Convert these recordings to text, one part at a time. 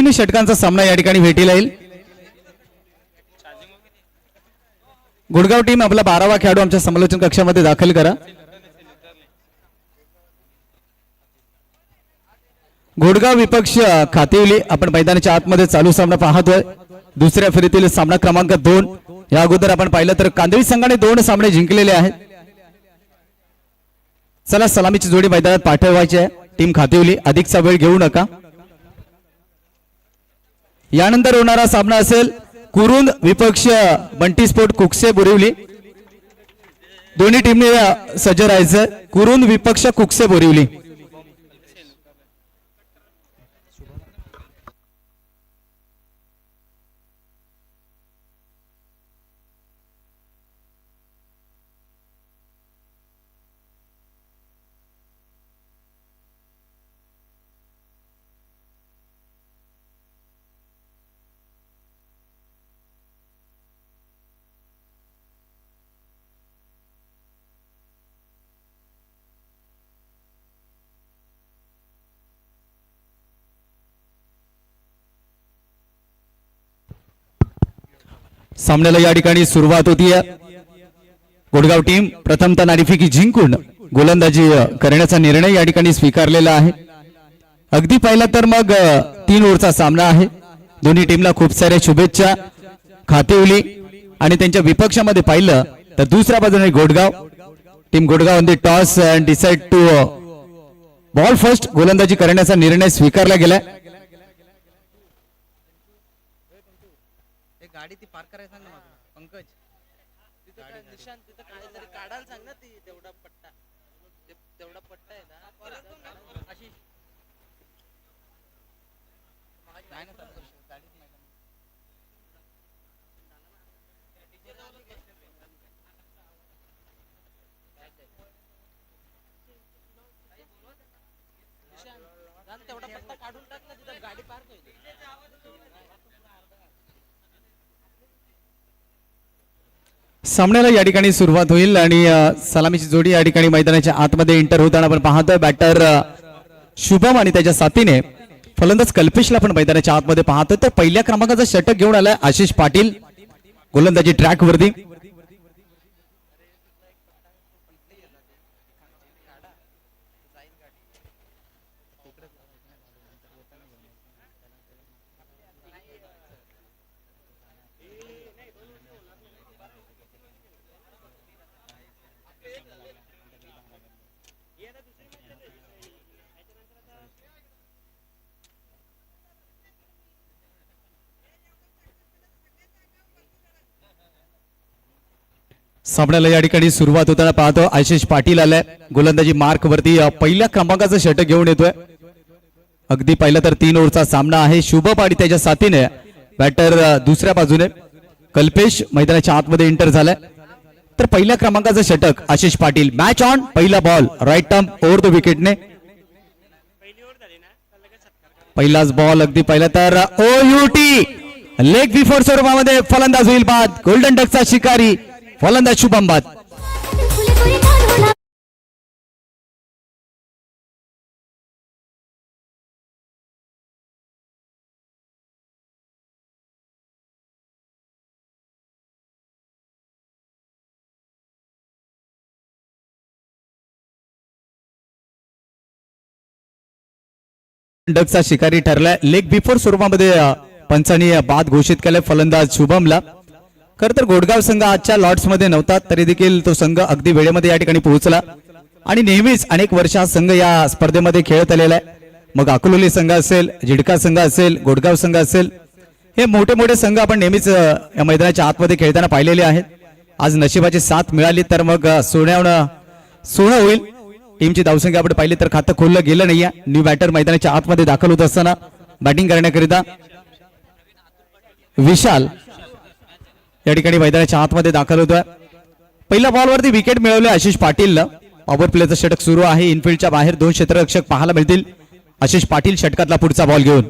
तीन षटकांचा सामना या ठिकाणी भेटीला येईल। गुडगाव टीम आपला 12वा खेळाडू आमच्या समालोचन कक्षामध्ये दाखल करा। गुडगाव विपक्ष खातिवली आपण मैदानाच्या आतमध्ये चालू सामना पाहतोय। दुसऱ्या फेरीतील सामना क्रमांक 2। या अगोदर आपण पाहिलं तर कांदळी संघाने 2 सामने जिंकलेले आहेत। चला सलामीची जोडी मैदानात पाठवायची आहे टीम खातिवली, अधिकचा वेळ घेऊ नका। यानंतर होणारा सामना असेल कुरुंद विपक्ष बंटी स्पोर्ट कुकसे बोरिवली। दोन्ही टीमने सज्ज राहायचं। कुरुंद विपक्ष कुकसे बोरिवली। सामन्याला या ठिकाणी सुरुवात होतीये। गुडगाव टीम प्रथमतः नाणेफेकी जिंकून गोलंदाजी करण्याचा निर्णय या ठिकाणी स्वीकारलेला आहे। अगदी पहिला तर मग 3 ओव्हरचा सामना आहे। दोन्ही टीमला खूप साऱ्या शुभेच्छा। खातिवली आणि त्यांच्या विपक्षामध्ये पाहिलं तर दुसऱ्या बाजूने Gurgaon team, Gurgaon on the toss and decide to bowl first, गोलंदाजी करण्याचा निर्णय स्वीकारला गेलाय। गाडी ती पार्क करायला सांग ना पंकज, तिथं काय निशांत तिथं काहीतरी काढायला सांग ना, ती तेवढा पट्टा आहे ना अशी नाही ना गाडीच नाही तेवढा पट्टा काढून टाक ना, तिथं गाडी पार्क होईल। सामन्याला या ठिकाणी सुरुवात होईल आणि सलामीची जोडी या ठिकाणी मैदानाच्या आतमध्ये एंटर होताना आपण पाहतोय। बॅटर शुभम आणि त्याच्या साथीने फलंदाज कल्पेशला पण मैदानाच्या आतमध्ये पाहतोय। तर पहिल्या क्रमांकाचा षटक घेऊन आलाय आशिष पाटील, गोलंदाजी ट्रॅक वरती। सामन्याला या ठिकाणी सुरुवात होताना पाहतो आशिष पाटील आलाय गोलंदाजी मार्क वरती। पहिल्या क्रमांकाचं षटक घेऊन येतोय। अगदी पहिला तर 3 ओव्हरचा सामना आहे। शुभम आणि त्याच्या साथीने बॅटर दुसऱ्या बाजूने कल्पेश मैदानाच्या आतमध्ये एंटर झालाय। तर पहिल्या क्रमांकाचं षटक आशिष पाटील। मॅच ऑन, पहिला ball right arm over the विकेटने। पहिलाच बॉल अगदी पहिला तर OUT लेग बिफोर स्वरूपामध्ये फलंदाज होईल बाद। गोल्डन डकचा शिकारी फलंदाज शुभम बाद। डकचा शिकारी ठरलाय। लेग बिफोर स्वरूपामध्ये पंचांनी बाद घोषित केलाय फलंदाज शुभमला। खर तर गोडगाव संघ आजच्या लॉट्स मध्ये नव्हता तरी देखील तो संघ अगदी वेळेमध्ये या ठिकाणी पोहोचला आणि नेहमीच अनेक वर्ष हा संघ या स्पर्धेमध्ये खेळत आलेला आहे। मग अकोलोली संघ असेल, जिडका संघ असेल, गोडगाव संघ असेल, हे मोठे मोठे संघ आपण नेहमीच या मैदानाच्या आतमध्ये खेळताना पाहिलेले आहेत। आज नशिबाची साथ मिळाली तर मग सोनं होईल। टीमची धावसंख्या आपण पाहिली तर खातं खोललं गेलं नाहीये। न्यू बॅटर मैदानाच्या आतमध्ये दाखल होत असताना बॅटिंग करण्याकरिता विशाल या ठिकाणी मैदानाच्या आतमध्ये दाखल होतोय। पहिल्या बॉलवरती विकेट मिळवले आशिष पाटीलला। पॉवर प्लेचं षटक सुरू आहे। इनफिल्डच्या बाहेर 2 क्षेत्ररक्षक पाहायला मिळतील। आशिष पाटील षटकातला पुढचा बॉल घेऊन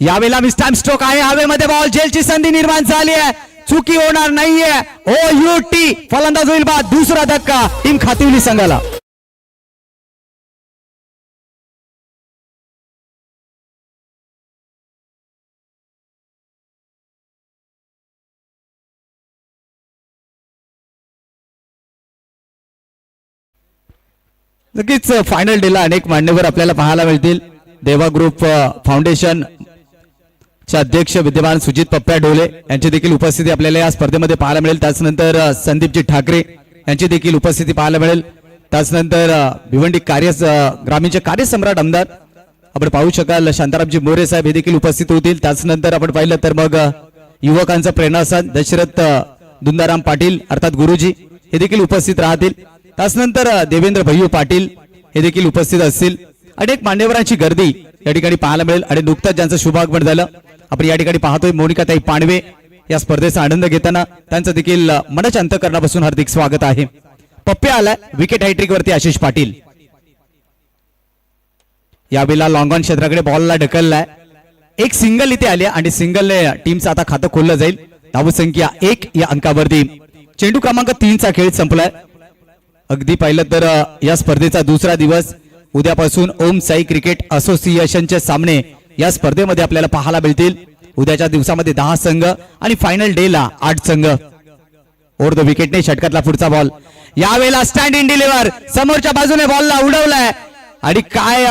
यावेळेला मिस्टाइम स्ट्रोक आहे। हवेमध्ये बॉल, जेलची संधी निर्माण झाली आहे, चुकी होणार नाहीये। OUT फलंदाज होईल बाद। दुसरा धक्का टीम खातिवली संघाला। नक्कीच फायनल डेला अनेक मान्यवर आपल्याला पाहायला मिळतील. देवा ग्रुप फाउंडेशन चे अध्यक्ष विद्यमान सुजित पप्प्या ढोले यांची देखील उपस्थिती आपल्याला या स्पर्धेमध्ये पाहायला मिळेल. त्याचनंतर संदीपजी ठाकरे यांची देखील उपस्थिती पाहायला मिळेल. त्याचनंतर भिवंडी ग्रामीणचे कार्यसम्राट आमदार आपण पाहू शकाल शांतारामजी मोरे साहेब हे देखील उपस्थित होतील. त्याचनंतर आपण पाहिलं तर मग युवकांचा प्रेरणास्थान दशरथ दुंदाराम पाटील अर्थात गुरुजी हे देखील उपस्थित राहतील. त्याचनंतर देवेंद्र भैयू पाटील हे देखील उपस्थित असतील. अनेक मान्यवरांची गर्दी या ठिकाणी पाहायला मिळेल. आणि नुकतंच ज्यांचं शुभागमन झालं आपण या ठिकाणी पाहतोय मोनिकाताई पांडवे या स्पर्धेचा आनंद घेताना त्यांचं देखील मनाच्या अंतःकरणापासून हार्दिक स्वागत आहे. पप्प्या आलाय विकेट हॅट्रिक वरती आशिष पाटील. यावेळेला लॉंग ऑन क्षेत्राकडे बॉलला ढकललाय. एक सिंगल इथे आली आणि सिंगलने टीमचं आता खातं खोललं जाईल. धावसंख्या 1 या अंकावरती. चेंडू क्रमांक 3 चा खेळ संपलाय. अगदी पाहिलं तर या स्पर्धेचा दुसरा दिवस उद्यापासून ओम साई क्रिकेट असोसिएशनचे सामने या स्पर्धेमध्ये आपल्याला पाहायला मिळतील. उद्याच्या दिवसामध्ये 10 संघ आणि फायनल डेला 8 संघ. ओव्हर द विकेटने षटकातला पुढचा बॉल. यावेळेला स्टँड इन डिलिव्हर समोरच्या बाजूने बॉलला उडवलाय आणि काय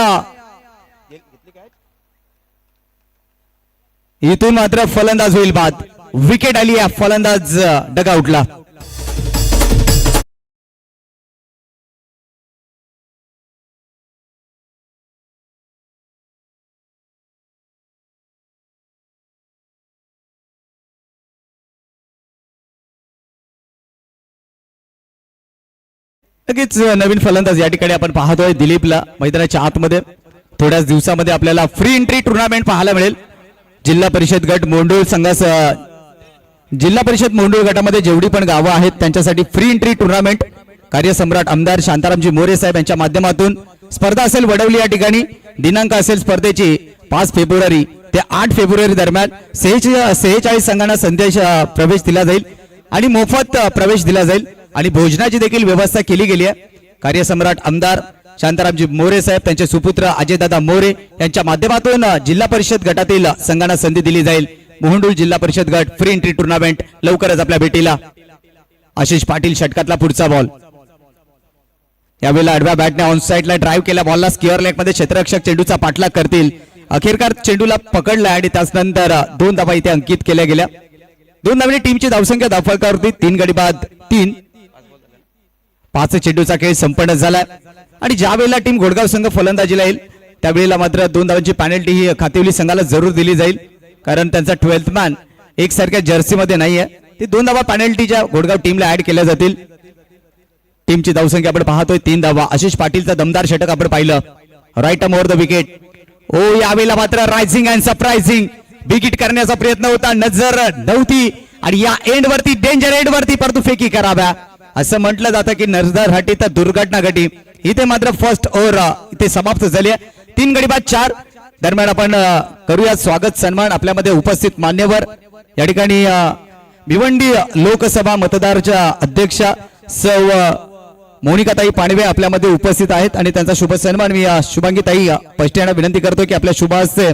इथून मात्र फलंदाज होईल बाद. विकेट आली आहे फलंदाज डगआउटला. नक्कीच नवीन फलंदाज या ठिकाणी आपण पाहतोय दिलीपला मैदानाच्या आतमध्ये. थोड्याच दिवसामध्ये आपल्याला फ्री एंट्री टुर्नामेंट पाहायला मिळेल. जिल्हा परिषद गट मोंडूळ संघास जिल्हा परिषद मोंडूळ गटामध्ये जेवढी पण गावं आहेत त्यांच्यासाठी फ्री एंट्री टुर्नामेंट कार्यसम्राट आमदार शांतारामजी मोरे साहेब यांच्या माध्यमातून स्पर्धा असेल वडवली या ठिकाणी. दिनांक असेल स्पर्धेची 5 फेब्रुवारी ते 8 फेब्रुवारी दरम्यान. 46 संघांना संदेश प्रवेश दिला जाईल आणि मोफत प्रवेश दिला जाईल आणि भोजनाची देखील व्यवस्था केली गेली आहे. कार्यसम्राट आमदार शांतारामजी मोरे साहेब त्यांचे सुपुत्र अजयदादा मोरे यांच्या माध्यमातून जिल्हा परिषद गटातील संघांना संधी दिली जाईल. मोहंडूळ जिल्हा परिषद गट फ्री एंट्री टुर्नामेंट लवकरच आपल्या भेटीला. आशिष पाटील षटकातला पुढचा बॉल. यावेळेला आडव्या बॅटने ऑन साइडला ड्राईव्ह केला बॉलला स्क्वेअर लेग मध्ये क्षेत्ररक्षक चेंडूचा पाठलाग करतील. अखेरकार चेंडूला पकडला आणि त्यानंतर 2 धावा इथे अंकित केल्या गेल्या. 2 धावांनी टीमची धावसंख्या धावफलकावरती 3 गडी बाद 3. 5 चेंडूचा खेळ संपन्न झालाय आणि ज्या वेळेला टीम घोडगाव संघ फलंदाजीला येईल त्यावेळेला मात्र 2 धावांची पेनल्टी ही खातिवली संघाला जरूर दिली जाईल. कारण त्यांचा 12th मॅन एकसारख्या जर्सीमध्ये नाहीये. ते 2 धावा पेनल्टीच्या घोडगाव टीमला ऍड केल्या जातील. टीमची धावसंख्या आपण पाहतोय 3 धावा. आशिष पाटीलचा दमदार षटक आपण पाहिलं right arm over the wicket. ओ यावेळेला मात्र rising and surprising big hit करण्याचा प्रयत्न होता. नजर नव्हती आणि या एंड वरती डेंजर एंड वरती परंतु फेकी कराव्या असं म्हटलं जातं की नजर हटी तर दुर्घटना घटी. इथे मात्र फर्स्ट ओव्हर इथे समाप्त झाली आहे. 3 गडी बाद 4 दरम्यान आपण करूया स्वागत सन्मान. आपल्यामध्ये उपस्थित मान्यवर या ठिकाणी भिवंडी लोकसभा मतदारच्या अध्यक्षा सौ मोनिकाताई पांडवे आपल्यामध्ये उपस्थित आहेत आणि त्यांचा शुभ सन्मान मी शुभांगीताई पष्टे यांना विनंती करतो की आपल्या शुभ हस्ते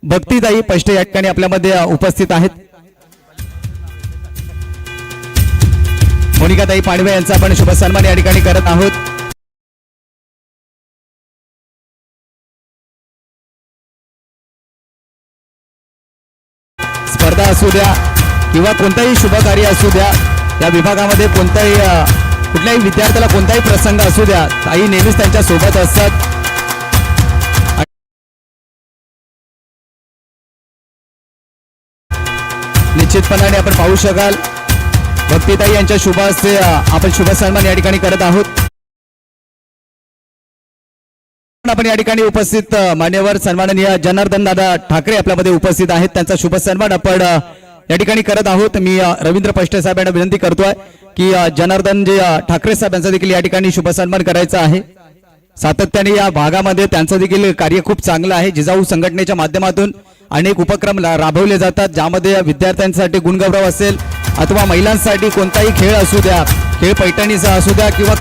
भक्तीताई पष्टे या ठिकाणी आपल्यामध्ये उपस्थित आहेत. मोनिकाताई पांडवे यांचा आपण शुभ सन्मान या ठिकाणी करत आहोत. स्पर्धा असू द्या किंवा कोणताही शुभ कार्य असू द्या या विभागामध्ये कुठल्याही विद्यार्थ्याला कोणताही प्रसंग असू द्या ताई नेहमीच त्यांच्या सोबत असतात. निश्चितपणाने आपण पाहू शकाल भक्तीताई यांच्या शुभ हस्ते आपण शुभ सन्मान या ठिकाणी करत आहोत. आपण या ठिकाणी उपस्थित मान्यवर सन्माननीय जनार्दन दादा ठाकरे आपल्यामध्ये उपस्थित आहेत. त्यांचा शुभ सन्मान आपण या ठिकाणी करत आहोत. मी रवींद्र पष्टे साहेब यांना विनंती करतोय की जनार्दन जे ठाकरे साहेब यांचा देखील या ठिकाणी शुभ सन्मान करायचा आहे. सातत्याने या भागामध्ये त्यांचं देखील कार्य खूप चांगलं आहे. जिजाऊ संघटनेच्या माध्यमातून अनेक उपक्रम राबवले जातात ज्यामध्ये विद्यार्थ्यांसाठी गुणगौरव असेल अथवा महिलांसाठी कोणताही खेळ असू द्या, खेळ पैठणीचा असू द्या किंवा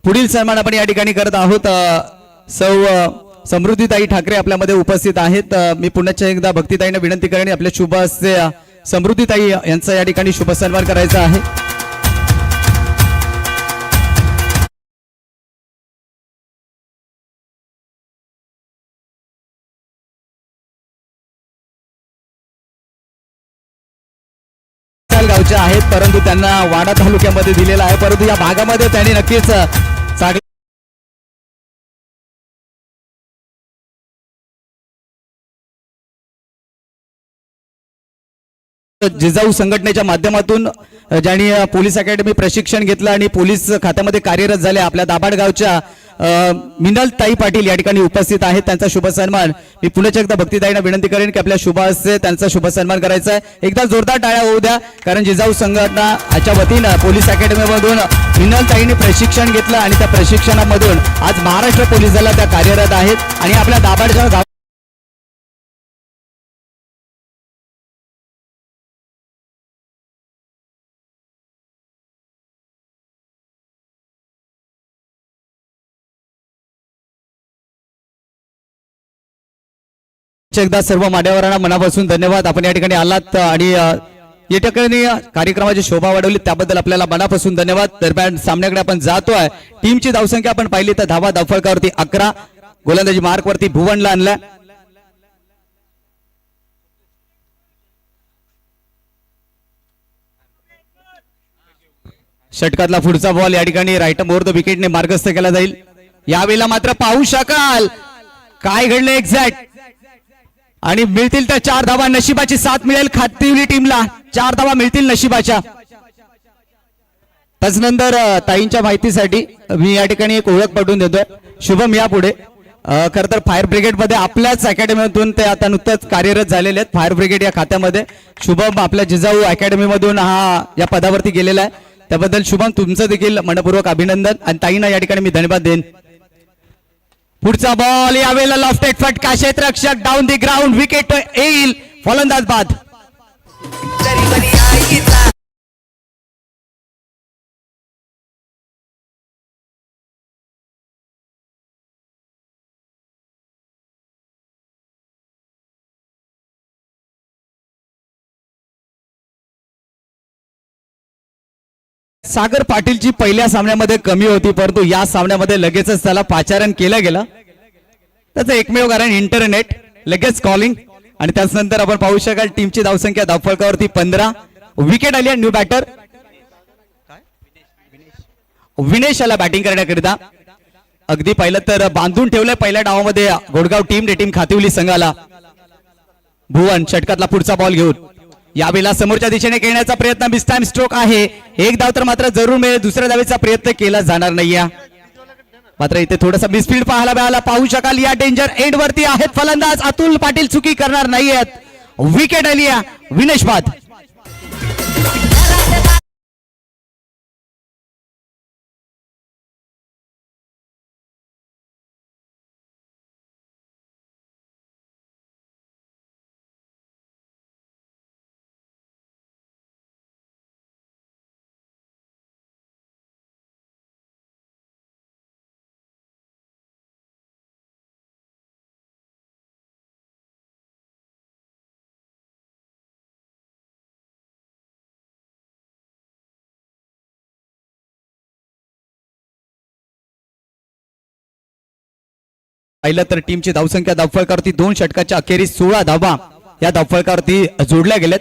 पुढील सन्मान आपण या ठिकाणी करत आहोत. सौ समृद्धीताई ठाकरे आपल्यामध्ये उपस्थित आहेत. मी पुन्हा एकदा भक्तीताईंना विनंती करेन आपल्या शुभ हस्ते समृद्धीताई यांचा या ठिकाणी शुभ सन्मान करायचा आहे. गावच्या आहेत परंतु त्यांना वाडा तालुक्यामध्ये दिलेला आहे, परंतु या भागामध्ये त्यांनी नक्कीच चांगले जिजाऊ संघटनेच्या माध्यमातून ज्यांनी पोलीस अकॅडमी प्रशिक्षण घेतलं आणि पोलीस खात्यामध्ये कार्यरत झाले आपल्या दाभाड गावच्या मिनल ताई पाटील या ठिकाणी उपस्थित आहेत. त्यांचा शुभ सन्मान मी पुन्हा एकदा भक्तीताईंना विनंती करेन की आपल्या शुभ हस्ते त्यांचा शुभ सन्मान करायचा आहे. एकदा जोरदार टाळ्या होऊ द्या, कारण जिजाऊ संघटना याच्या वतीनं पोलीस अकॅडमीमधून मिनल ताईंनी प्रशिक्षण घेतलं आणि त्या प्रशिक्षणामधून आज महाराष्ट्र पोलीस दलात त्या कार्यरत आहेत आणि आपल्या दाभाडच्या गाव एकदा सर्व मान्यवरांना मनापासून धन्यवाद. आपण या ठिकाणी आलात आणि या ठिकाणी कार्यक्रमाची शोभा वाढवली त्याबद्दल आपल्याला मनापासून धन्यवाद. दरम्यान सामन्याकडे आपण जातोय. टीमची धावसंख्या आपण पाहिली तर धावा धावफलकावरती 11, गोलंदाजी मार्कवरती भुवनला आणलाय. षटकातला पुढचा बॉल या ठिकाणी राईट मोर द विकेटने मार्गस्थ केला जाईल. यावेळेला मात्र पाहू शकाल काय घडलं एक्झॅक्ट, आणि मिळतील त्या 4 धावा. नशिबाची साथ मिळेल खातिवली टीमला, 4 धावा मिळतील नशिबाच्या. त्याचनंतर ताईंच्या माहितीसाठी मी या ठिकाणी एक ओळख पटवून देतोय. शुभम या पुढे खर तर फायर ब्रिगेड मध्ये आपल्याच अकॅडमीमधून ते आता नुकतंच कार्यरत झालेले आहेत. फायर ब्रिगेड या खात्यामध्ये शुभम आपल्या जिजाऊ अकॅडमी मधून हा या पदावरती गेलेला आहे. त्याबद्दल शुभम तुमचं देखील मनपूर्वक अभिनंदन आणि ताईंना या ठिकाणी मी धन्यवाद देईन. पुढचा बॉल यावेळेला लॉफ्टेड फटका, क्षेत्ररक्षक डाऊन दी ग्राउंड, विकेट येईल, फलंदाज बाद. सागर पाटीलची पहिल्या सामन्यामध्ये कमी होती, परंतु या सामन्यामध्ये लगेचच त्याला पाचारण केलं गेलं. त्याचं एकमेव कारण इंटरनेट, लगेच कॉलिंग. आणि त्यानंतर आपण पाहू शकाल टीमची धावसंख्या धावफलकावरती 15, विकेट आली आहे. न्यू बॅटर विनेश याला बॅटिंग करण्याकरिता अगदी पाहिलं तर बांधून ठेवलंय पहिल्या डावामध्ये गोडगाव टीम खातिवली संघाला. भुवन षटकातला पुढचा बॉल घेऊन यावेळेला समोरच्या दिशेने खेळण्याचा प्रयत्न, मिस टाइम स्ट्रोक आहे. एक धाव तर मात्र जरूर मिळेल, दुसऱ्या धावेचा प्रयत्न केला जाणार नाहीये. मात्र इथे थोडासा मिसफील्ड पाहायला मिळाला. पाहू शकाल या डेंजर एंड वरती आहेत फलंदाज अतुल पाटील, चुकी करणार नाहीयेत. विकेट आली आहे, विनेश बाद. पाहिलं तर टीमची धावसंख्या धावफलकावरती 2 षटकाच्या अखेरीस 16 धावा या धावफलकावरती जोडल्या गेल्यात.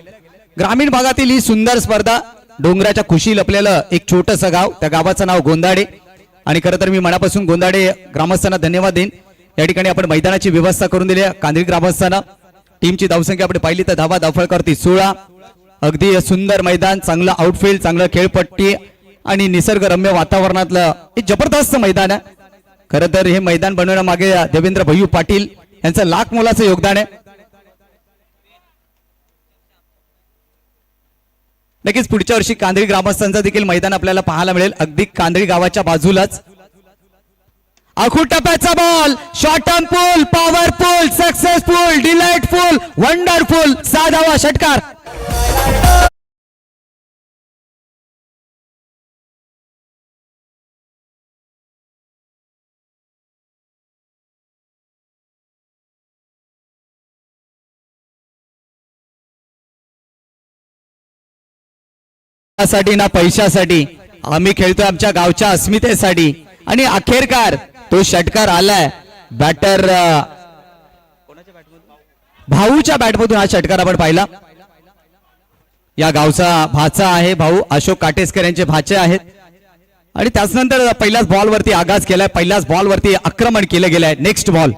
ग्रामीण भागातील ही सुंदर स्पर्धा, डोंगराच्या खुशी लपलेलं एक छोटंसं गाव, त्या गावाचं नाव गोंदाडे. आणि खरं तर मी मनापासून गोंदाडे ग्रामस्थांना धन्यवाद देईन. या ठिकाणी आपण मैदानाची व्यवस्था करून दिली आहे कांदळी ग्रामस्थांना. टीमची धावसंख्या आपण पाहिली तर धावा धावफलकावरती 16, अगदी सुंदर मैदान, चांगलं आउटफील्ड, चांगलं खेळपट्टी आणि निसर्गरम्य वातावरणातलं एक जबरदस्त मैदान आहे. खरं तर हे मैदान बनवण्यामागे देवेंद्र भैयू पाटील यांचं लाख मोलाचं योगदान आहे. नक्कीच पुढच्या वर्षी कांदळी ग्रामस्थांचं देखील मैदान आपल्याला पाहायला मिळेल, अगदी कांदळी गावाच्या बाजूलाच. आखू टप्प्याचा बॉल, शॉर्ट टर्म पूल, पॉवरफुल, सक्सेसफुल, डिलाइटफुल, वंडरफुल, 6 धावा षटकार. साठी ना पैशासाठी आम्ही खेळतोय आमच्या गावच्या अस्मितेसाठी आणि अखेरकार तो षटकार आलाय बॅटर भाऊच्या बॅटमधून हा षटकार आपण पाहिला. या गावचा भाचा आहे भाऊ अशोक काटेसकर यांचे भाचे आहेत आणि त्याचनंतर पहिल्याच बॉल वरती आगाज केलाय. पहिल्याच बॉल वरती आक्रमण केलं गेलंय. नेक्स्ट बॉल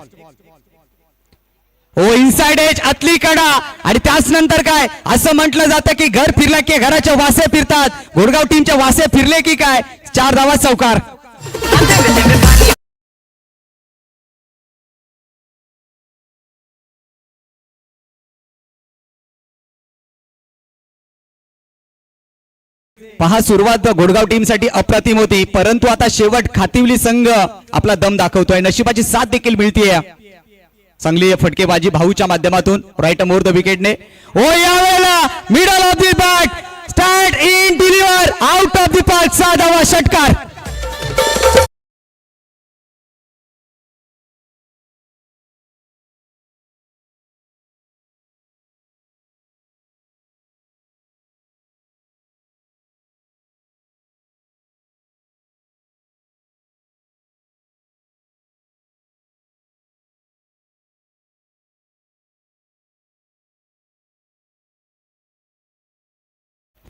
हो इनसाइड एज आतली कडा आणि त्याच नंतर काय असं म्हटलं जातं की घर फिरलं की घराचे वासे फिरतात. घोडगाव टीमचे वासे फिरले की काय 4 धावा चौकार. पहा सुरुवात घोडगाव टीम साठी अप्रतिम होती परंतु आता शेवट खातिवली संघ आपला दम दाखवतोय. नशिबाची साथ देखील मिळतीये. चांगली फटकेबाजी भाऊच्या माध्यमातून राईट मोर द विकेटने ओ यावेळेला middle of the bat start in deliver out of the park 6 धावा षटकार.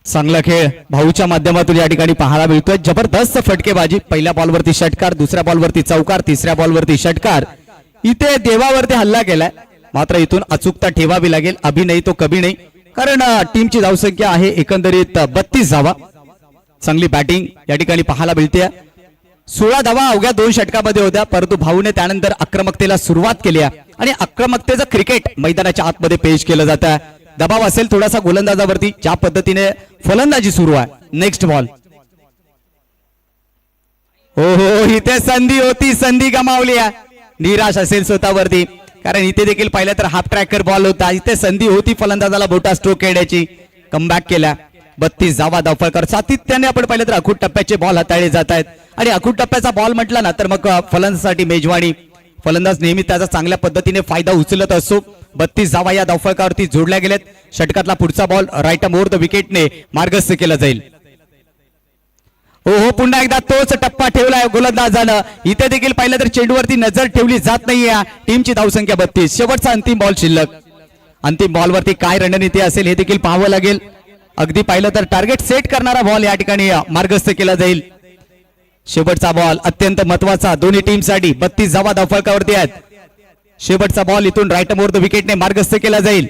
चांगला खेळ भाऊच्या माध्यमातून या ठिकाणी पाहायला मिळतोय. जबरदस्त फटकेबाजी. पहिल्या बॉलवरती षटकार, दुसऱ्या बॉलवरती चौकार, तिसऱ्या बॉलवरती षटकार. इथे देवावरती हल्ला केलाय मात्र इथून अचूकता ठेवावी लागेल. अभि नाही तो कभी नाही कारण टीमची धावसंख्या आहे एकंदरीत 32 धावा. चांगली बॅटिंग या ठिकाणी पाहायला मिळते. 16 धावा अवघ्या 2 षटकामध्ये होत्या परंतु भाऊने त्यानंतर आक्रमकतेला सुरुवात केली आणि आक्रमकतेचं क्रिकेट मैदानाच्या आतमध्ये पेश केलं जातं. दबाव असेल थोडासा गोलंदाजावरती ज्या पद्धतीने फलंदाजी सुरू आहे. नेक्स्ट बॉल हो हो इथे संधी होती संधी गमावली आहे. निराश असेल स्वतःवरती कारण इथे देखील पाहिलं तर हाफ ट्रॅकर बॉल होता. इथे संधी होती फलंदाजाला मोठा स्ट्रोक खेळण्याची. कमबॅक केला. 32 धावा धावफलकर. सातत्याने आपण पाहिलं तर अखूट टप्प्याचे बॉल हाताळले जात आहेत आणि अखूट टप्प्याचा बॉल म्हटला ना तर मग फलंदाजासाठी मेजवानी. फलंदाज नेहमी त्याचा चांगल्या पद्धतीने फायदा उचलत असतो. 32 धावा या धावफलकावरती जोडल्या गेलेत. षटकातला पुढचा बॉल राईट मोर द विकेटने मार्गस्थ केला जाईल. हो हो पुन्हा एकदा तोच टप्पा ठेवलाय गोलंदाजानं. इथे देखील पाहिलं तर चेंडूवरती नजर ठेवली जात नाहीये. टीमची धावसंख्या 32. शेवटचा अंतिम बॉल शिल्लक. अंतिम बॉलवरती काय रणनीती असेल हे देखील पाहावं लागेल. अगदी पाहिलं तर टार्गेट सेट करणारा बॉल या ठिकाणी मार्गस्थ केला जाईल. शेवटचा बॉल अत्यंत महत्वाचा दोन्ही टीम साठी. 32 धावा धावफलकावरती आहेत. शेवटचा बॉल इथून राईट मोर द विकेटने मार्गस्थ केला जाईल.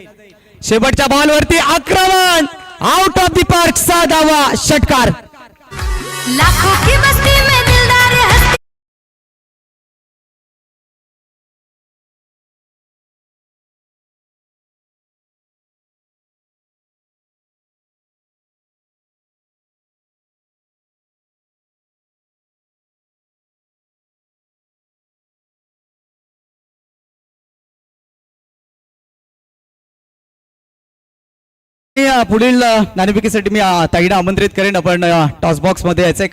शेवटच्या बॉलवरती आक्रमण आउट ऑफ द पार्क 6 धावा षटकार. लाखों की बस्ती में दिलदार हस्ती पुढील नाणेफेकीसाठी मी ताईला आमंत्रित करेन. आपण टॉस बॉक्स मध्ये यायचंय.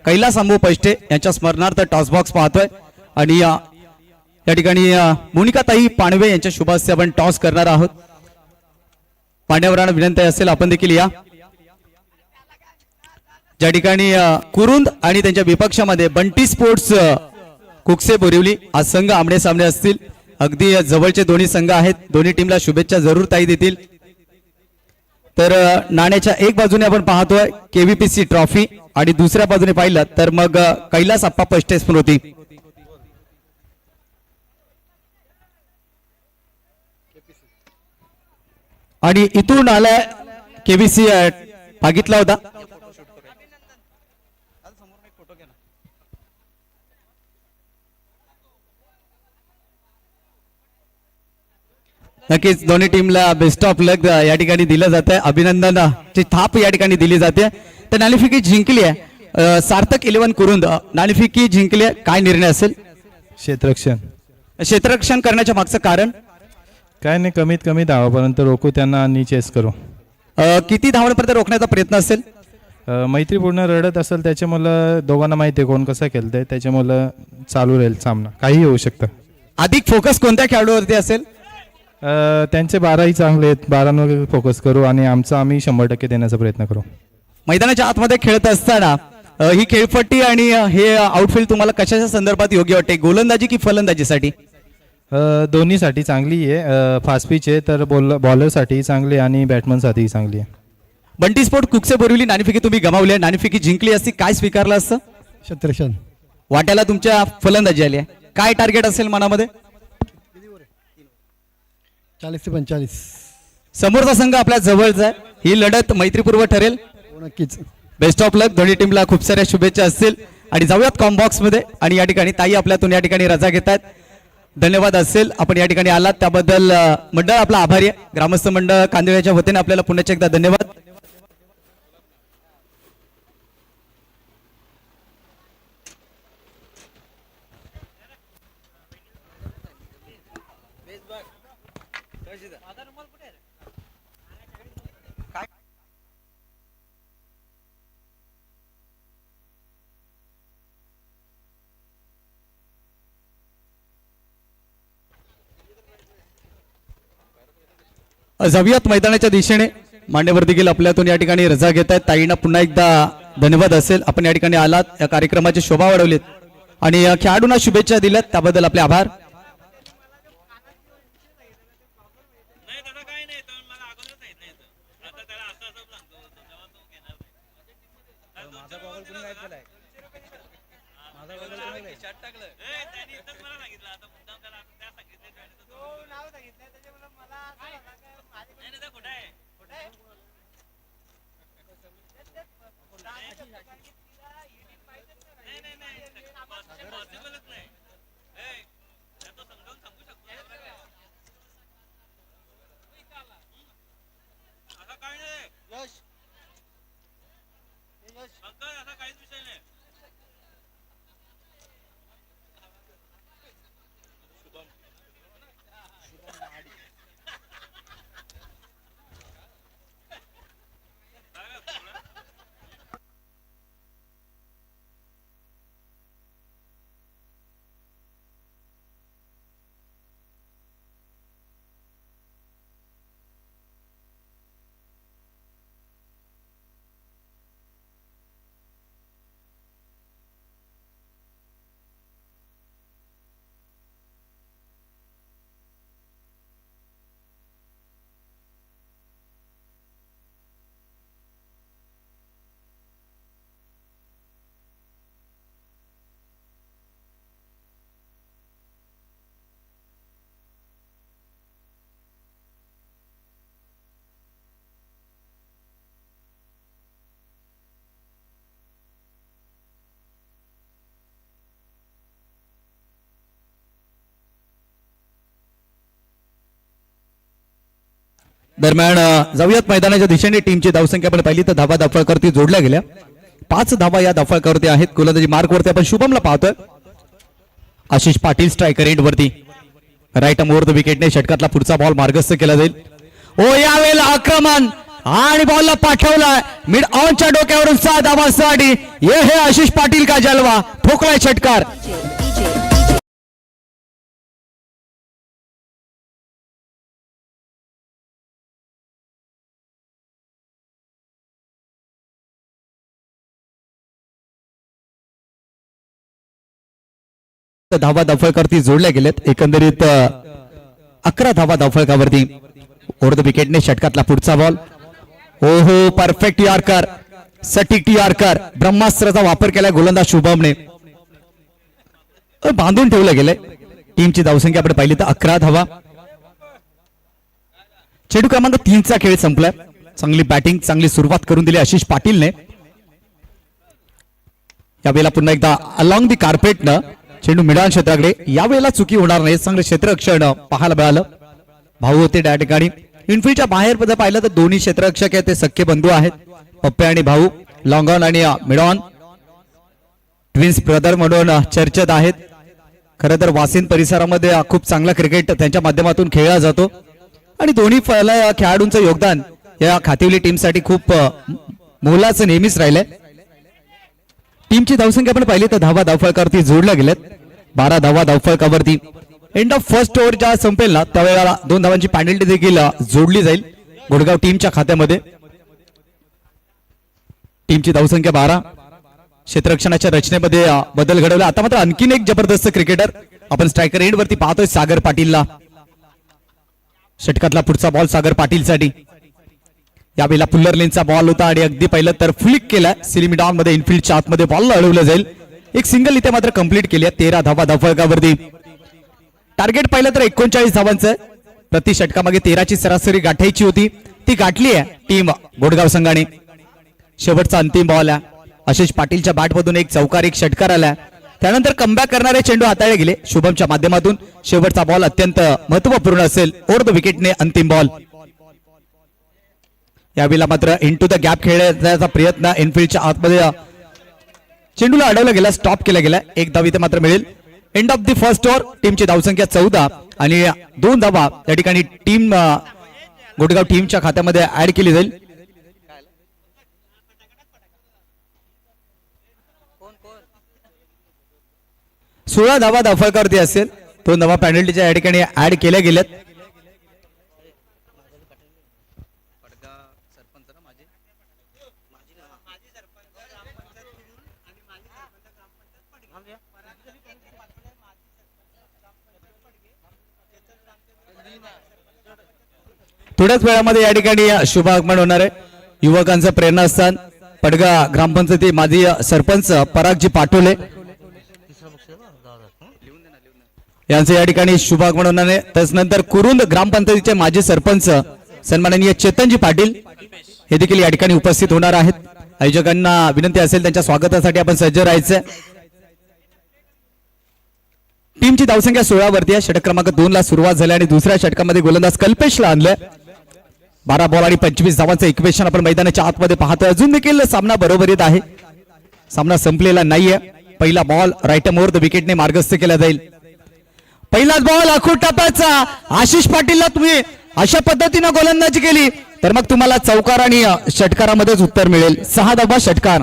कैलास अंबू पैष्टे यांच्या स्मरणार्थ टॉस बॉक्स पाहतोय आणि या ठिकाणी मोनिका ताई पाणवे यांच्या शुभ हस्ते आपण टॉस करणार आहोत. पांड्यावरांना विनंती असेल आपण देखील या. ज्या ठिकाणी कुरुंद आणि त्यांच्या विपक्षामध्ये बंटी स्पोर्ट्स कुकसे बोरिवली आज संघ आमने सामने असतील. अगदी जवळचे दोन्ही संघ आहेत. दोन्ही टीमला शुभेच्छा जरूर ताई देतील. तर नाण्याच्या एक बाजूने आपण पाहतोय केव्हीपीसी ट्रॉफी आणि दुसऱ्या बाजूने पाहिलं तर मग कैलास अप्पा पैष्टे स्मृती. आणि इथून आलाय केव्हीसी मागितला होता. नक्कीच दोन्ही टीमला बेस्ट ऑफ लक या ठिकाणी दिलं जात आहे. अभिनंदनाची थाप या ठिकाणी दिली जाते. तर नाणेफेकी जिंकली आहे सार्थक 11 कुरुंद. नाणेफेकी जिंकली आहे. काय निर्णय असेल? क्षेत्ररक्षण करण्याच्या मागचं कारण काय नाही, कमीत कमी धावापर्यंत रोखू त्यांना आणि चेस करू. किती धावांपर्यंत रोखण्याचा प्रयत्न असेल? मैत्रीपूर्ण रडत असेल त्याच्यामुळे दोघांना माहिती आहे कोण कसं खेळतंय. त्याच्यामुळे चालू राहील सामना. काही होऊ शकतं. अधिक फोकस कोणत्या खेळाडूवरती असेल? त्यांचे 12ही चांगले आहेत. 12 फोकस करू आणि आमचा आम्ही 100% देण्याचा प्रयत्न करू. मैदानाच्या आतमध्ये खेळत असताना ही खेळपट्टी आणि हे आउटफील्ड तुम्हाला कशाच्या संदर्भात योग्य वाटते, गोलंदाजी की फलंदाजीसाठी? दोन्हीसाठी चांगली आहे. फास्ट पिच आहे तर बॉलरसाठी चांगली आहे आणि बॅट्समनसाठी चांगली आहे. बंटी स्पोर्ट कुकसे बोरिवली नाणेफेकी तुम्ही गमावली आहे, नाणेफेकी जिंकली असती काय स्वीकारलं असतं? क्षेत्रक्षण वाट्याला तुमच्या फलंदाजी आली आहे, काय टार्गेट असेल मनामध्ये? 40 ते 45. समोरचा संघ आपल्या जवळचा आहे, ही लढत मैत्रीपूर्व ठरेल. हो नक्कीच. बेस्ट ऑफ लक, दोन्ही टीमला खूप साऱ्या शुभेच्छा असतील. आणि जाऊयात कॉम्बॉक्स मध्ये आणि या ठिकाणी ताई आपल्यातून या ठिकाणी रजा घेतात. धन्यवाद असेल आपण या ठिकाणी आलात त्याबद्दल. मंडळ आपला आभारी आहे, ग्रामस्थ मंडळ कांदिवळ्याच्या वतीने आपल्याला पुन्हा एकदा धन्यवाद. जाऊयात मैदानाच्या दिशेने. मान्यवर देखील आपल्यातून या ठिकाणी रजा घेत आहेत. ताईंना पुन्हा एकदा धन्यवाद असेल, आपण या ठिकाणी आलात, या कार्यक्रमाची शोभा वाढवलीत आणि खेळाडूंना शुभेच्छा दिल्यात त्याबद्दल आपले आभार. दरम्यान जाऊयात मैदानाच्या दिशेने. टीमची धावसंख्या आपण पाहिली तर धावा धावफळकरती जोडल्या गेल्या. 5 धावा या धावफळकरती आहेत. गोलंदाजी मार्कवरती आपण शुभमला पाहतोय. आशिष पाटील स्ट्रायकर एंड वरती, राईट आर्म ओव्हर द विकेटने षटकातला पुढचा बॉल मार्गस्थ केला जाईल. ओ यावेळेला आक्रमण आणि बॉलला पाठवलाय मिड ऑनच्या डोक्यावरून 6 धावांसाठी. हे आशिष पाटील का जलवा, ठोकलाय षटकार. धावा धावफळकावरती जोडल्या गेलेत. एकंदरीत 11 धावा धावफळकावरती. ओव्हर द विकेटने षटकातला पुढचा बॉल. ओहो, परफेक्ट यॉर्कर, सटीक यॉर्कर, ब्रह्मास्त्राचा वापर केलाय गोलंदाज शुभमने. बांधून ठेवलं गेलंय. टीमची धावसंख्या आपण पाहिली तर 11 धावा. चेंडू क्रमांक 3चा खेळ संपलाय. चांगली बॅटिंग, चांगली सुरुवात करून दिली आशिष पाटीलने. यावेळेला पुन्हा एकदा अलॉंग दी कार्पेटनं चेंडू मिडान क्षेत्राकडे. यावेळेला चुकी होणार नाही, चांगलं क्षेत्ररक्षण पाहायला मिळालं. भाऊ होते त्या ठिकाणी. इनफिल्डच्या बाहेर जर पाहिलं तर दोन्ही क्षेत्ररक्षक आहेत ते सख्खे बंधू आहेत, पप्पे आणि भाऊ. लॉंग ऑन आणि मिड ऑन ट्विन्स ब्रदर म्हणून चर्चेत आहेत. खरं तर वासिन परिसरामध्ये खूप चांगला क्रिकेट त्यांच्या माध्यमातून खेळला जातो आणि दोन्ही खेळाडूंचं योगदान या खातिवली टीमसाठी खूप मोलाचं नेहमीच राहिलंय. टीमची धावसंख्या आपण पाहिली तर धावा धावफळकावरती जोडल्या गेल्यात. 12 धावा धावफळकावरती. एंड ऑफ फर्स्ट ओव्हर ज्या संपेल ना त्यावेळेला 2 धावांची पेनल्टी देखील जोडली जाईल गुडगाव टीमच्या खात्यामध्ये. टीमची धावसंख्या 12. क्षेत्ररक्षणाच्या रचनेमध्ये बदल घडवला. आता मात्र आणखीन एक जबरदस्त क्रिकेटर आपण स्ट्रायकर एंड वरती पाहतोय सागर पाटीलला. षटकातला पुढचा बॉल सागर पाटीलसाठी. यावेळेला पुल्लर लेनचा बॉल होता आणि अगदी पहिलं तर फ्लिक केला. सिलिमी डाऊन मध्ये इनफिल्डच्या आतमध्ये बॉल अडवलं जाईल. एक सिंगल इथे मात्र कंप्लीट केली आहे. 13 धावा धावफलकावरती. टार्गेट पाहिलं तर 39 धावांचं. प्रति षटकामागे 13ची सरासरी गाठायची होती, ती गाठली आहे टीम गोडगाव संघाने. शेवटचा अंतिम बॉल आहे. आशिष पाटीलच्या बॅटमधून एक चौकार एक षटकार आला. त्यानंतर कमबॅक करणारे चेंडू हाताळले गेले शुभमच्या माध्यमातून. शेवटचा बॉल अत्यंत महत्वपूर्ण असेल. ओव्हर द विकेटने अंतिम बॉल. यावेळेला मात्र इनटू द गॅप खेळण्याचा प्रयत्न. इनफिल्डच्या आतमध्ये चेंडूला अडवला गेला, स्टॉप केला गेला. एक धाव इथे मात्र मिळेल. End of the first over. टीमची धावसंख्या 14 आणि 2 धावा या ठिकाणी टीम गोडगाव टीमच्या खात्यामध्ये ऍड केली जाईल. कोण कोण 16 धावा धावफलकावरती असेल. 2 धावा पेनल्टीच्या या ठिकाणी ऍड केल्या गेल्यात. पडगा सरपंच ना माझे थोड्याच वेळामध्ये या ठिकाणी शुभ आगमन होणार आहे. युवकांचं प्रेरणास्थान पडगा ग्रामपंचायती माजी सरपंच परागजी पाटोले यांचं या ठिकाणी शुभ आगमन होणार आहे. त्याचनंतर कुरुंद ग्रामपंचायतीचे माजी सरपंच सन्माननीय चेतनजी पाटील हे देखील या ठिकाणी उपस्थित होणार आहेत. आयोजकांना विनंती असेल त्यांच्या स्वागतासाठी आपण सज्ज राहायचं. टीमची धावसंख्या 16 वरती आहे. षटक क्रमांक 2 ला सुरुवात झाली आणि दुसऱ्या षटकामध्ये गोलंदाज कल्पेशला आणलं. 12 बॉल आणि 25 धावांचं इक्वेशन आपण मैदानाच्या आतमध्ये पाहतोय. अजून देखील सामना बरोबरीत आहे. सामना संपलेला नाहीये. पहिला बॉल राईट ओव्हर द विकेटने मार्गस्थ केला जाईल. पहिलाच बॉल आखूड टप्प्याचा. आशिष पाटीलला तुम्ही अशा पद्धतीने गोलंदाजी केली तर मग तुम्हाला चौकार आणि षटकारामध्येच उत्तर मिळेल. 6 धावा षटकार.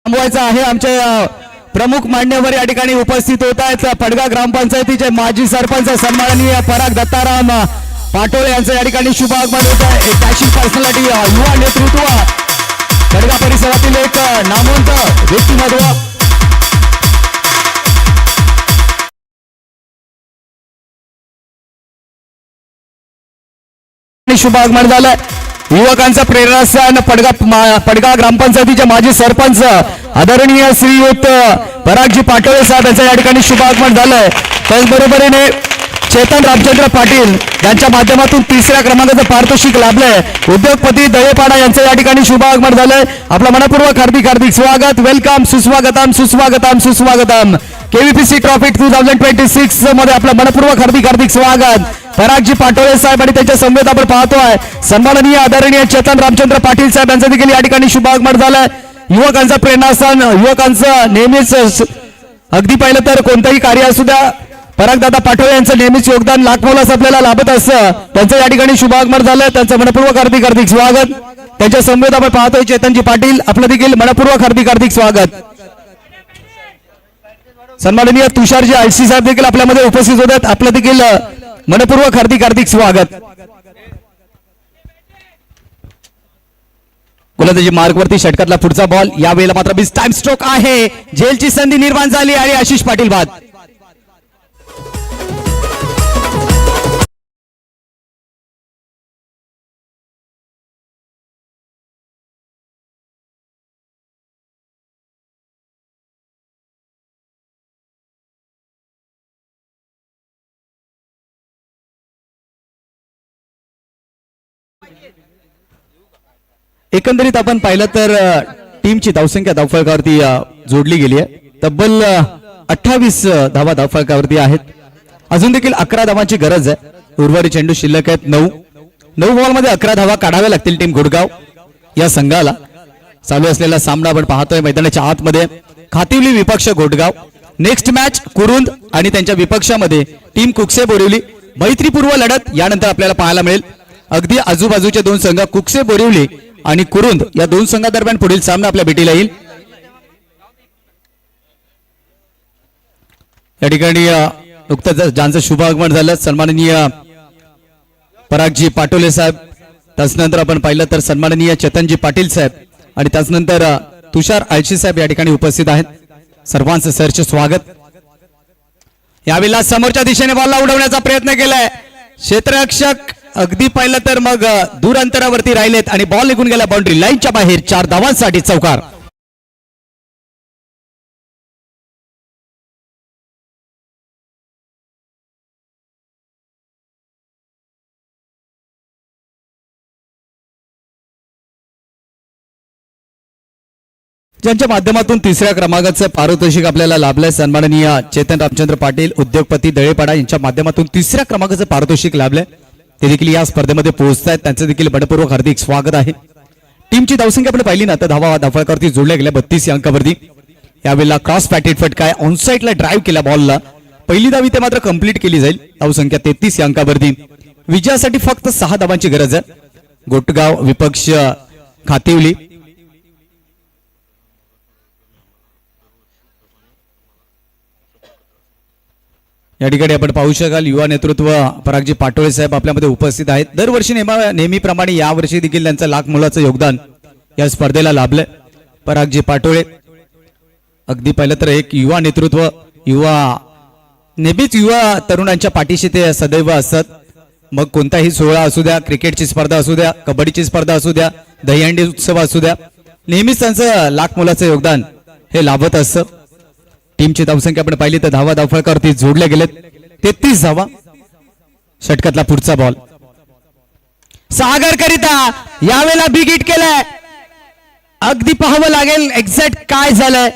थांबवायचा आहे. आमचे प्रमुख मान्यवर या ठिकाणी उपस्थित होत आहेत. पडगा ग्रामपंचायतीचे माजी सरपंच सन्माननीय पराग दत्ताराम पाटोळे यांचं या ठिकाणी शुभ आगमन होत आहे. एक डॅशिंग पर्सनॅलिटी, युवा नेतृत्व, पडगा परिसरातील एक नामवंत व्यक्तिमत्व. शुभ आगमन झालंय. युवकांचा प्रेरणास्थान पडगा ग्रामपंचायतीचे माजी सरपंच आदरणीय श्रीयुत परागजी पाटोळे साहेब यांचं या ठिकाणी शुभ आगमन झालंय. त्याचबरोबरीने चेतन रामचंद्र पाटील यांच्या माध्यमातून 3ऱ्या क्रमांकाचं पारितोषिक लाभलंय. उद्योगपती दयेपाडा यांचं या ठिकाणी शुभ आगमन झालंय. आपलं मनपूर्वक हार्दिक हार्दिक स्वागत. वेलकम, सुस्वागतम सुस्वागतम सुस्वागतम. केव्हीपीसी ट्रॉफी 2026 मध्ये आपलं मनपूर्वक हार्दिक हार्दिक स्वागत. परागजी पाटोळे साहेब आणि त्यांच्या समवेत आपण पाहतोय सन्माननीय आदरणीय चेतन रामचंद्र पाटील साहेब यांचं देखील या ठिकाणी शुभ आगमन झालंय. युवकांचा प्रेरणास्थान, युवकांचं नेहमीच अगदी पाहिलं तर कोणतंही कार्य असू द्या, परागदादा पाटोळे यांचं नेहमीच योगदान लाखमोलाचं आपल्याला लाभत असतं. त्यांचं या ठिकाणी शुभ आगमन झालंय. त्यांचं मनपूर्वक हार्दिक हार्दिक स्वागत. त्यांच्या समवेत आपण पाहतोय चेतनजी पाटील, आपलं देखील मनपूर्वक हार्दिक हार्दिक स्वागत. सन्माननीय तुषारजी आयसी साहेब देखील आपल्यामध्ये उपस्थित होत आहेत. आपलं देखील मनपूर्वक हार्दिक हार्दिक स्वागत. गोलंदाजी मार्गवरती षटकातला पुढचा बॉल. यावेळेला मात्र बिस टाइम स्ट्रोक आहे. झेलची संधी निर्माण झाली आणि आशिष पाटील बाद. एकंदरीत आपण पाहिलं तर टीमची धावसंख्या धावफलकावरती जोडली गेली आहे. तब्बल 28 धावा धावफलकावरती आहेत. अजून देखील 11 धावांची गरज आहे. उर्वरित चेंडू शिल्लक आहेत 9 बॉलमध्ये 11 धावा काढाव्या लागतील टीम गुडगाव या संघाला. चालू असलेला सामना आपण पाहतोय मैदानाच्या आतमध्ये खातिवली विपक्ष गोडगाव. नेक्स्ट मॅच कुरुंद आणि त्यांच्या विपक्षामध्ये टीम कुकसे बोरिवली. मैत्रीपूर्व लढत यानंतर आपल्याला पाहायला मिळेल. अगदी आजूबाजूचे दोन संघ कुकसे बोरिवली आणि कुरुंद या दोन संघादरम्यान पुढील सामना आपल्या भेटीला येईल. या ठिकाणी नुकतंच ज्यांचं शुभ आगमन झालं सन्माननीय परागजी पाटोले साहेब, त्याचनंतर आपण पाहिलं तर सन्माननीय चेतनजी पाटील साहेब आणि त्याचनंतर तुषार आळशी साहेब या ठिकाणी उपस्थित आहेत. सर्वांचं सरचे स्वागत. यावेळेला समोरच्या दिशेने बॉलला उडवण्याचा प्रयत्न केलाय क्षेत्ररक्षक. अगदी पाहिलं तर मग दूर अंतरावरती राहिलेत आणि बॉल निघून गेला बाउंड्री लाईनच्या बाहेर. 4 धावांसाठी चौकार. ज्यांच्या माध्यमातून 3ऱ्या क्रमांकाचं पारितोषिक आपल्याला लाभलंय सन्माननीय चेतन रामचंद्र पाटील उद्योगपती दळेपाडा यांच्या माध्यमातून 3ऱ्या क्रमांकाचं पारितोषिक लाभलंय. ते देखील या स्पर्धेमध्ये पोहोचत आहेत. त्यांचं देखील मनपूर्वक हार्दिक स्वागत आहे. टीमची धावसंख्या आपण पाहिली ना तर धावा धावफलकावरती जोडल्या गेल्या 32 अंकावरती. यावेळेला क्रॉस पॅटेड फटका आहे. ऑनसाईडला ड्राईव्ह केला बॉलला. पहिली धाव इथे मात्र कंप्लीट केली जाईल. धावसंख्या 33 अंकावरती. विजयासाठी फक्त 6 धावांची गरज आहे. गोटगाव विपक्ष खातिवली. या ठिकाणी आपण पाहू शकाल युवा नेतृत्व परागजी पाटोळे साहेब आपल्यामध्ये उपस्थित आहेत. दरवर्षी नेहमीप्रमाणे यावर्षी देखील त्यांचं लाख मोलाचं योगदान या स्पर्धेला लाभलंय. परागजी पाटोळे अगदी पाहिलं तर एक युवा नेतृत्व, नेहमीच युवा तरुणांच्या पाठीशी ते सदैव असतात. मग कोणताही सोहळा असू द्या, क्रिकेटची स्पर्धा असू द्या, कबड्डीची स्पर्धा असू द्या, दहीहंडी उत्सव असू द्या, नेहमीच त्यांचं लाख मोलाचं योगदान हे लाभत असतं. टीमची धावसंख्या आपण पाहिली तर धावा धावफलकावरती जोडले गेलेत 33 धावा. षटकातला पुढचा बॉल सागर करिता यावेळेला बिग हिट केलाय. अगदी पाहावं लागेल एक्झॅक्ट काय झालंय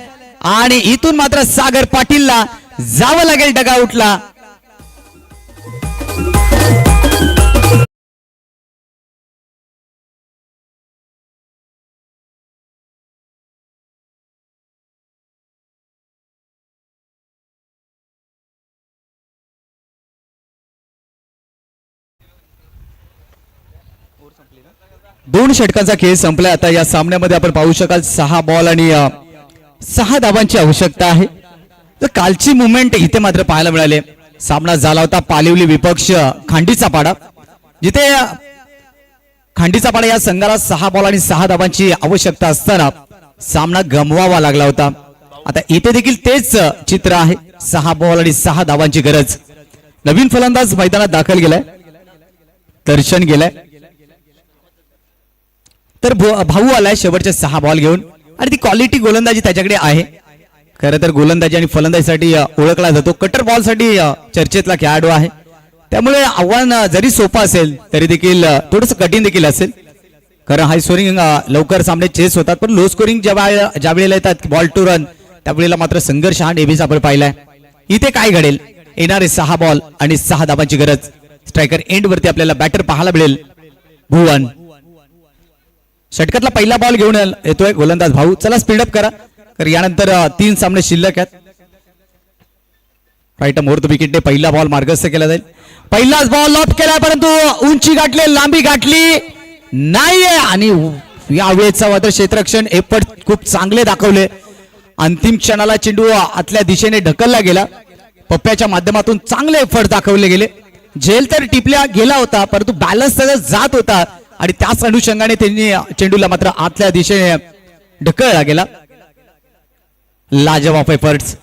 आणि इथून मात्र सागर पाटीलला जावं लागेल डगआउटला. दोन षटकांचा खेळ संपलाय. आता या सामन्यामध्ये आपण पाहू शकाल 6 बॉल आणि 6 धावांची आवश्यकता आहे. तर कालची मुवमेंट इथे मात्र पाहायला मिळाले. सामना झाला होता पालिवली विपक्ष खांडीचा पाडा, जिथे खांडीचा पाडा या संघाला 6 बॉल आणि 6 धावांची आवश्यकता असताना सामना गमवावा लागला होता. आता इथे देखील तेच चित्र आहे. 6 बॉल आणि 6 धावांची गरज. नवीन फलंदाज मैदानात दाखल गेलाय, दर्शन गेलाय. तर भाऊ आलाय शेवटचे 6 बॉल घेऊन आणि ती क्वालिटी गोलंदाजी त्याच्याकडे आहे. खरं तर गोलंदाजी आणि फलंदाजीसाठी ओळखला जातो. कटर बॉल साठी चर्चेतला खेळाडू आहे. त्यामुळे आव्हान जरी सोपं असेल तरी देखील थोडंसं कठीण देखील असेल. कारण हाय स्कोरिंग लवकर सामने चेस होतात, पण लो स्कोरिंग ज्या वेळेला येतात बॉल टू रन त्यावेळेला मात्र संघर्ष हा नेहमीच आपण पाहिलाय. इथे काय घडेल? येणारे 6 बॉल आणि 6 धावांची गरज. स्ट्रायकर एंड वरती आपल्याला बॅटर पाहायला मिळेल भुवन. षटकातला पहिला बॉल घेऊन येतोय गोलंदाज भाऊ. चला स्पीडअप करा, कारण यानंतर 3 सामने शिल्लक आहेत. राईट मोर द विकेटने पहिला बॉल मार्गस्थ केला जाईल. पहिलाच बॉल लॉप केला, परंतु उंची गाठली, लांबी गाठली नाहीये आणि यावेळेचा मात्र क्षेत्ररक्षण एफर्ट खूप चांगले दाखवले. अंतिम क्षणाला चेंडू आतल्या दिशेने ढकलला गेला. पप्प्याच्या माध्यमातून चांगले एफर्ट दाखवले गेले. झेल तर टिपल्या गेला होता, परंतु बॅलन्स त्याचा जात होता आणि त्याच अनुषंगाने त्यांनी चेंडूला मात्र आतल्या दिशेने ढकलला गेला. लाजवाब एफर्ट्स.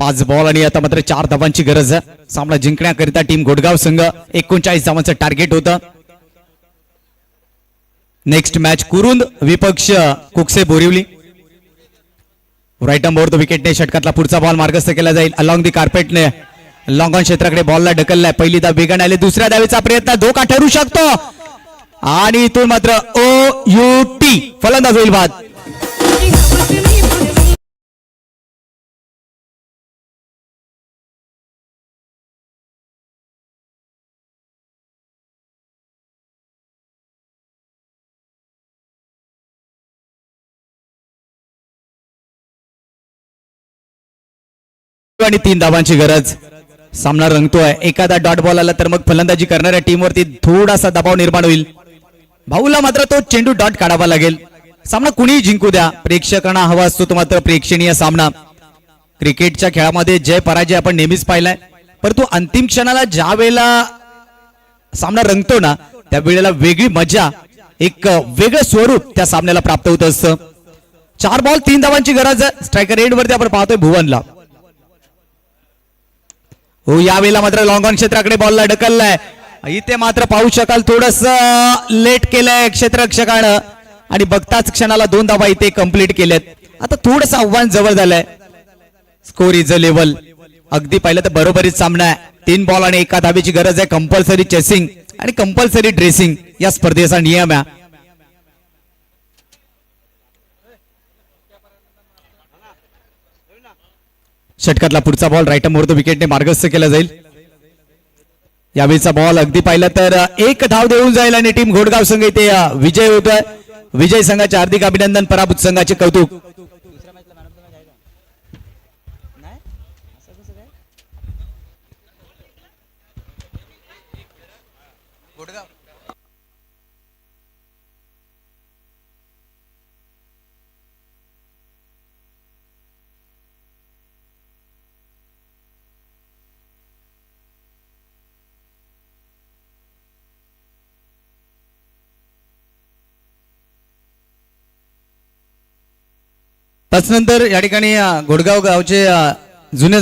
5 बॉल आणि आता मात्र 4 धावांची गरज आहे. सामना जिंकण्याकरिता टीम गोडगाव संघ 39 धावांचं टार्गेट होतं. नेक्स्ट मॅच कुरुंद विपक्ष Kukse Borivali. Right more the विकेटने षटकातला पुढचा बॉल मार्गस्थ केला जाईल. अलॉंग दी कार्पेटने लॉंग ऑन क्षेत्राकडे बॉलला ढकललाय. पहिली धाव वेगाने आली. दुसऱ्या धावेचा प्रयत्न धोका ठरू शकतो आणि इथून मात्र OUT फलंदाज होईल बाद. आणि 3 धावांची गरज. सामना रंगतोय. एखादा डॉट बॉल आला तर मग फलंदाजी करणाऱ्या टीमवरती थोडासा दबाव निर्माण होईल. भाऊला मात्र तो चेंडू डॉट काढावा लागेल. सामना कुणीही जिंकू द्या, प्रेक्षकांना हवा असतो तो मात्र प्रेक्षणीय सामना. क्रिकेटच्या खेळामध्ये जय पराजय आपण नेहमीच पाहिलाय, परंतु अंतिम क्षणाला ज्या वेळेला सामना रंगतो ना त्यावेळेला वेगळी मजा, एक वेगळं स्वरूप त्या सामन्याला प्राप्त होत असतं. 4 बॉल 3 धावांची गरज. स्ट्रायकर एंड वरती आपण पाहतोय भुवनला. हो, यावेळेला मात्र लॉंग ऑन क्षेत्राकडे बॉलला ढकललाय. इथे मात्र पाहू शकाल थोडस लेट केलंय क्षेत्ररक्षकानं आणि बघताच क्षणाला 2 धावा इथे कंप्लीट केल्यात. आता थोडस आव्हान जवळ झालंय. Score is a level. अगदी पाहिलं तर बरोबरीच सामना आहे. 3 बॉल आणि 1 धावेची गरज आहे. कंपल्सरी चेसिंग आणि कंपल्सरी ड्रेसिंग या स्पर्धेचा नियम आहे. षटकातला पुढचा बॉल राईट मोर विकेटने मार्गस्थ केला जाईल. यावेळीचा बॉल अगदी पाहिलं तर 1 धाव देऊन जाईल आणि टीम घोडगाव संघ इथे विजय होतोय. विजय संघाचे हार्दिक अभिनंदन, पराभूत संघाचे कौतुक. त्याचनंतर या ठिकाणी घोडगाव गावचे जुने